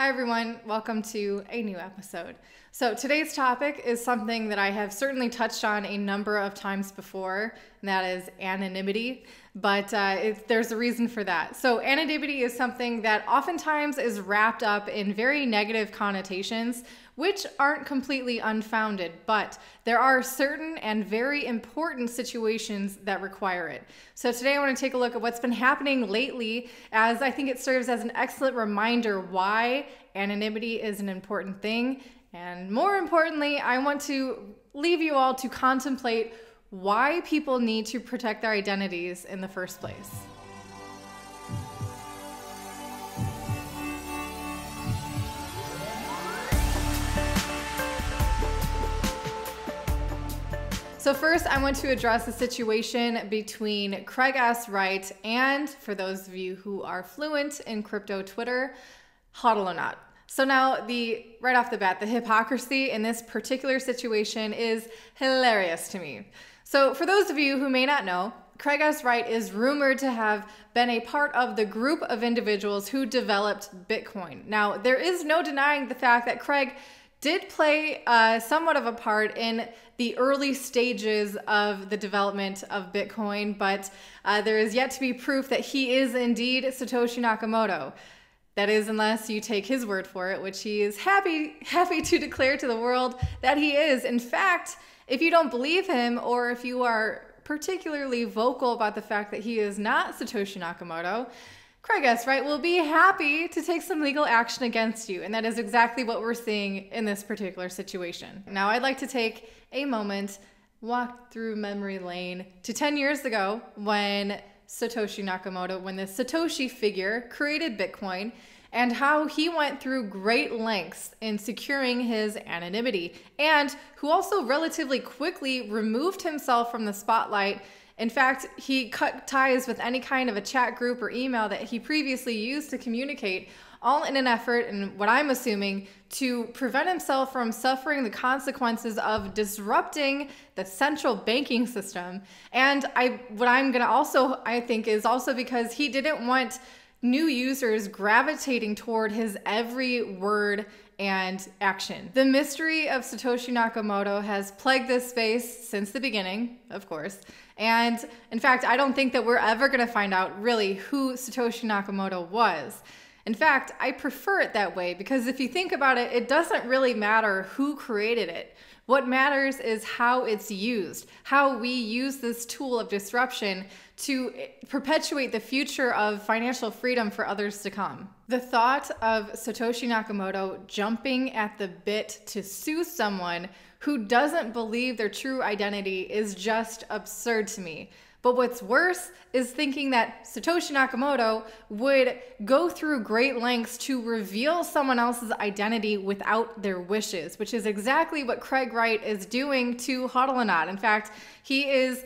Hi everyone, welcome to a new episode. So today's topic is something that I have certainly touched on a number of times before, and that is anonymity, but there's a reason for that. So anonymity is something that oftentimes is wrapped up in very negative connotations, which aren't completely unfounded, but there are certain and very important situations that require it. So today I want to take a look at what's been happening lately, as I think it serves as an excellent reminder why anonymity is an important thing. And more importantly, I want to leave you all to contemplate why people need to protect their identities in the first place. So first, I want to address the situation between Craig S. Wright and, for those of you who are fluent in crypto Twitter, HODL or not. So now, right off the bat, the hypocrisy in this particular situation is hilarious to me. So for those of you who may not know, Craig S. Wright is rumored to have been a part of the group of individuals who developed Bitcoin. Now, there is no denying the fact that Craig did play somewhat of a part in the early stages of the development of Bitcoin, but there is yet to be proof that he is indeed Satoshi Nakamoto. That is, unless you take his word for it, which he is happy to declare to the world that he is. In fact, if you don't believe him, or if you are particularly vocal about the fact that he is not Satoshi Nakamoto, Craig S. Wright will be happy to take some legal action against you. And that is exactly what we're seeing in this particular situation. Now, I'd like to take a moment, walk through memory lane to 10 years ago when the Satoshi figure created Bitcoin, and how he went through great lengths in securing his anonymity, and who also relatively quickly removed himself from the spotlight. In fact, he cut ties with any kind of a chat group or email that he previously used to communicate, all in an effort, and what I'm assuming, to prevent himself from suffering the consequences of disrupting the central banking system. And what I'm gonna also, I think, is also because he didn't want new users gravitating toward his every word and action. The mystery of Satoshi Nakamoto has plagued this space since the beginning, of course. And in fact, I don't think that we're ever gonna find out really who Satoshi Nakamoto was. In fact, I prefer it that way because if you think about it, it doesn't really matter who created it. What matters is how it's used, how we use this tool of disruption to perpetuate the future of financial freedom for others to come. The thought of Satoshi Nakamoto jumping at the bit to sue someone who doesn't believe their true identity is just absurd to me. But what's worse is thinking that Satoshi Nakamoto would go through great lengths to reveal someone else's identity without their wishes, which is exactly what Craig Wright is doing to HODL or not. In fact, he is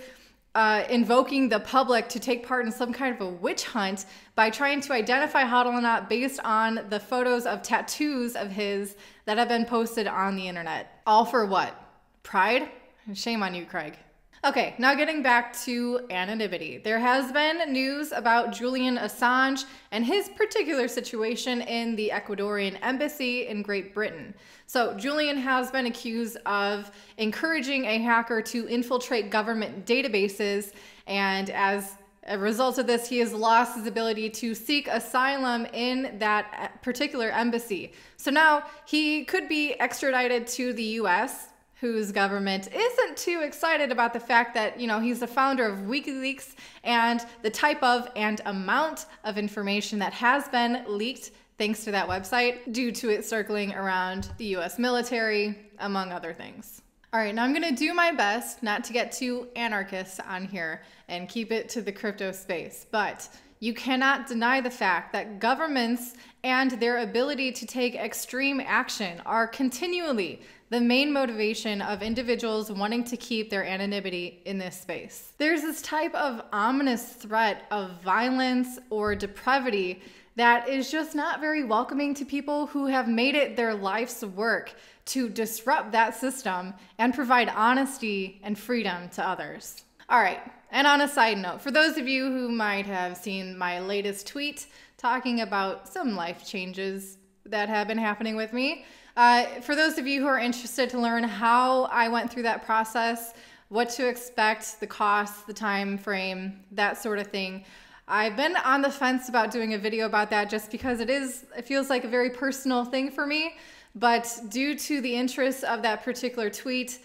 invoking the public to take part in some kind of a witch hunt by trying to identify HODL or not based on the photos of tattoos of his that have been posted on the internet. All for what? Pride? Shame on you, Craig. Okay, now getting back to anonymity. There has been news about Julian Assange and his particular situation in the Ecuadorian embassy in Great Britain. So Julian has been accused of encouraging a hacker to infiltrate government databases, and as a result of this, he has lost his ability to seek asylum in that particular embassy. So now he could be extradited to the US, whose government isn't too excited about the fact that, he's the founder of WikiLeaks and the type of and amount of information that has been leaked thanks to that website due to it circling around the US military, among other things. All right, now I'm gonna do my best not to get too anarchist on here and keep it to the crypto space, but you cannot deny the fact that governments and their ability to take extreme action are continually the main motivation of individuals wanting to keep their anonymity in this space. There's this type of ominous threat of violence or depravity that is just not very welcoming to people who have made it their life's work to disrupt that system and provide honesty and freedom to others. All right, and on a side note, for those of you who might have seen my latest tweet talking about some life changes that have been happening with me. For those of you who are interested to learn how I went through that process, what to expect, the cost, the time frame, that sort of thing, I've been on the fence about doing a video about that just because it feels like a very personal thing for me. But due to the interest of that particular tweet,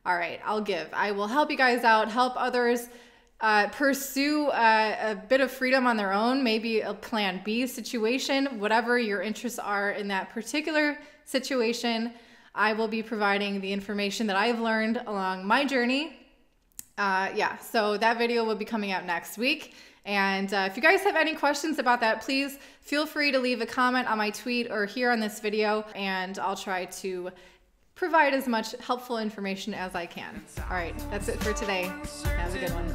all right, I will help you guys out, help others pursue a bit of freedom on their own, maybe a plan B situation, whatever your interests are in that particular situation. I will be providing the information that I've learned along my journey. Yeah, so that video will be coming out next week. And if you guys have any questions about that, please feel free to leave a comment on my tweet or here on this video, and I'll try to provide as much helpful information as I can. All right, that's it for today. Have a good one.